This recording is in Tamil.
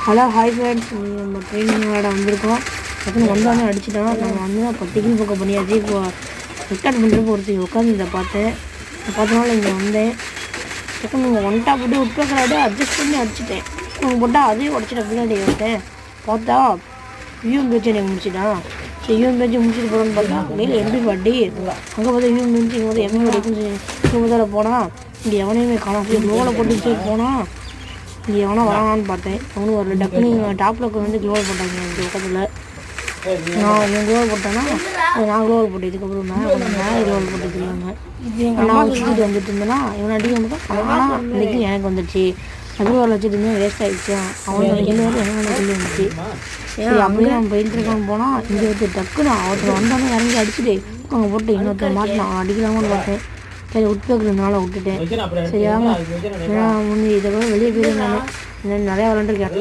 ஹலோ ஹாய் ஃப்ரெண்ட்ஸ், நம்ம ட்ரெயினிங் விளையாட வந்திருக்கோம். டக்குன்னு வந்தோடனே அடிச்சிட்டோம். நம்ம வந்து 10 கிலோ பக்கம் பண்ணியாச்சு. இப்போ ரெக்கார்ட் பண்ணுறப்போ ஒருத்தர் உட்காந்து இதை பார்த்தனால இங்கே வந்தேன். டக்குன்னு நீங்கள் ஒன்ட்டா போட்டு உட்பக்கலாடே அட்ஜஸ்ட் பண்ணி அடிச்சிட்டேன். அவங்க போட்டால் அதையும் உடச்சிட்ட பின்னாடி வந்தேன். பார்த்தா யூஎம் பேச்சு எனக்கு முடிச்சிட்டான். சரி யூஎம் பேச்சு முடிச்சுட்டு போகிறோன்னு பார்த்தா மேலே எம்பி பாட்டி அங்கே பார்த்தா யூஎம் பேச்சு இங்கே வந்து எம்பி பாட்டி இங்கே முதல்ல போனால் இங்கே எவனையுமே காணாம். க்ளோவில் போட்டு போனால் இங்கே எவனா வரானான்னு பார்த்தேன். அவனும் வரல. டக்குன்னு டாப்பில் வந்து க்ளோவல் போட்டாங்க இந்த பக்கத்தில். நான் என் க்ளோவல் போட்டேன்னா நான் க்ளோவல் போட்டேன். இதுக்கப்புறம் மேலே க்ளோவல் போட்டு தெரியாங்க. நான் வச்சுட்டு வந்துட்டு இருந்தேன்னா இவனை அடிக்க மட்டும் ஆனால் இன்றைக்கி எனக்கு வந்துடுச்சு. அக்ரவால் வச்சுட்டு இருந்தேன், வேஸ்ட் ஆகிடுச்சு. அவனோட கில்லு வந்து என்னோட கில்லு வந்துச்சு. சரி அப்படியே அவன் போயிட்டு இருக்கான்னு போனால் இங்கே வந்து டக்குன்னு ஒருத்தர் வந்தாலும் இறங்கி அடிச்சுட்டு அங்கே போட்டு இன்னொருத்தர் மாட்டினான். அடிக்கலாமான்னு பார்த்தேன். சரி உட்பேக்கிறதுனால விட்டுட்டேன். சரியா ஏன்னா முன்னே இதை கூட வெளியே போயிருந்தேன். நான் நிறையா விளாண்டுருக்கேன்.